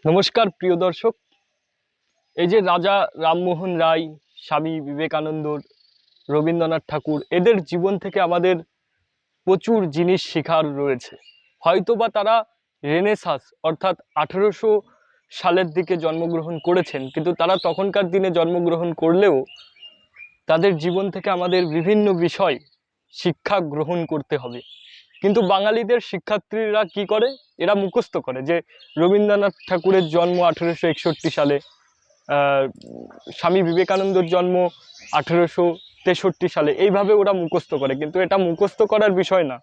নমস্কার প্রিয় দর্শক। এই যে রাজা রামমোহন রায়, স্বামী বিবেকানন্দ, রবীন্দ্রনাথ ঠাকুর, এদের জীবন থেকে আমাদের প্রচুর জিনিস শেখার রয়েছে। হয়তোবা তারা রেনেসাঁস অর্থাৎ 1800 সালের দিকে জন্মগ্রহণ করেছেন, কিন্তু তারা তখনকার দিনে জন্মগ্রহণ করলেও তাদের জীবন থেকে আমাদের বিভিন্ন বিষয় শিক্ষা গ্রহণ করতে হবে। কিন্তু বাঙালিদের শিক্ষার্থীরা কি করে? এরা মুখস্থ করে যে রবীন্দ্রনাথ ঠাকুরের জন্ম 1861 সালে, স্বামী বিবেকানন্দর জন্ম 1863 সালে। এইভাবে ওরা মুখস্থ করে, কিন্তু এটা মুখস্থ করার বিষয় না।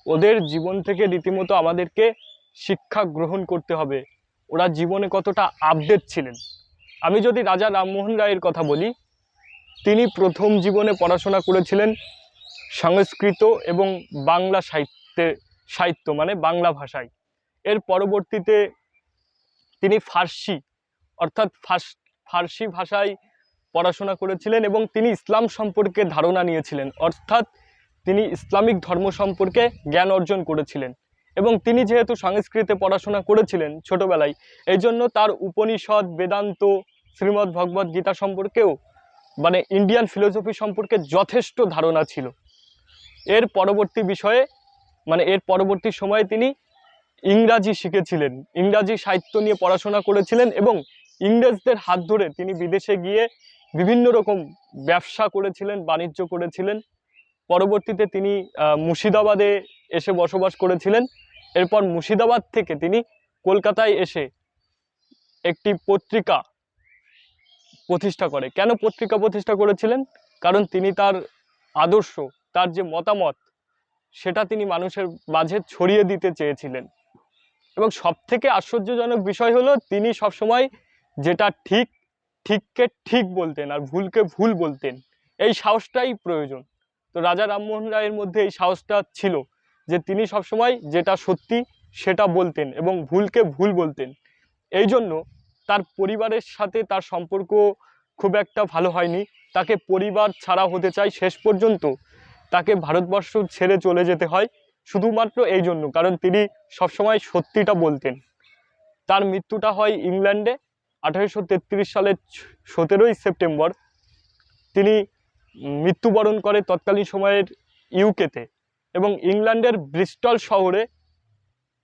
ওদের জীবন থেকে রীতিমতো আমাদেরকে শিক্ষা গ্রহণ করতে হবে, ওরা জীবনে কতটা আপডেট ছিলেন। আমি যদি রাজা রামমোহন রায়ের কথা বলি, তিনি প্রথম জীবনে পড়াশোনা করেছিলেন সংস্কৃত এবং বাংলা সাহিত্য মানে বাংলা ভাষায়। এর পরবর্তীতে তিনি ফার্সি অর্থাৎ ফার্সি ভাষায় পড়াশোনা করেছিলেন এবং তিনি ইসলাম সম্পর্কে ধারণা নিয়েছিলেন, অর্থাৎ তিনি ইসলামিক ধর্ম সম্পর্কে জ্ঞান অর্জন করেছিলেন। এবং তিনি যেহেতু সংস্কৃতে পড়াশোনা করেছিলেন ছোটবেলায়, এই জন্য তার উপনিষদ, বেদান্ত, শ্রীমদ্ ভগবদ গীতা সম্পর্কেও মানে ইন্ডিয়ান ফিলোসফি সম্পর্কে যথেষ্ট ধারণা ছিল। এর পরবর্তী সময়ে তিনি ইংরাজি শিখেছিলেন, ইংরাজি সাহিত্য নিয়ে পড়াশোনা করেছিলেন এবং ইংরেজদের হাত ধরে তিনি বিদেশে গিয়ে বিভিন্ন রকম ব্যবসা করেছিলেন, বাণিজ্য করেছিলেন। পরবর্তীতে তিনি মুর্শিদাবাদে এসে বসবাস করেছিলেন। এরপর মুর্শিদাবাদ থেকে তিনি কলকাতায় এসে একটি পত্রিকা প্রতিষ্ঠা করে। কেন পত্রিকা প্রতিষ্ঠা করেছিলেন? কারণ তিনি তার আদর্শ, তার যে মতামত, সেটা তিনি মানুষের মাঝে ছড়িয়ে দিতে চেয়েছিলেন। এবং সবথেকে আশ্চর্যজনক বিষয় হলো, তিনি সবসময় যেটা ঠিককে ঠিক বলতেন আর ভুলকে ভুল বলতেন। এই সাহসটাই প্রয়োজন। তো রাজা রামমোহন রায়ের মধ্যে এই সাহসটা ছিল যে তিনি সবসময় যেটা সত্যি সেটা বলতেন এবং ভুলকে ভুল বলতেন। এই জন্য তার পরিবারের সাথে তার সম্পর্ক খুব একটা ভালো হয়নি। তাকে পরিবার ছাড়া হতে চায়, শেষ পর্যন্ত তাকে ভারতবর্ষ ছেড়ে চলে যেতে হয় শুধুমাত্র এই জন্য, কারণ তিনি সবসময় সত্যিটা বলতেন। তার মৃত্যুটা হয় ইংল্যান্ডে 1833 সালের 17ই সেপ্টেম্বর। তিনি মৃত্যুবরণ করে তৎকালীন সময়ের ইউকেতে, এবং ইংল্যান্ডের ব্রিস্টল শহরে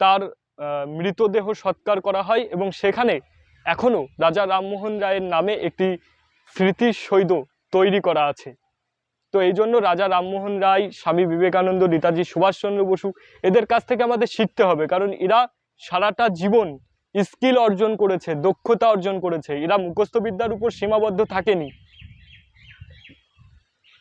তার মৃতদেহ সৎকার করা হয় এবং সেখানে এখনও রাজা রামমোহন রায়ের নামে একটি স্মৃতিসৌধ তৈরি করা আছে। তো এই জন্য রাজা রামমোহন রায়, স্বামী বিবেকানন্দ, নেতাজি সুভাষচন্দ্র বসু, এদের কাছ থেকে আমাদের শিখতে হবে, কারণ এরা সারাটা জীবন স্কিল অর্জন করেছে, দক্ষতা অর্জন করেছে। এরা মুখস্থ বিদ্যার উপর সীমাবদ্ধ থাকেনি।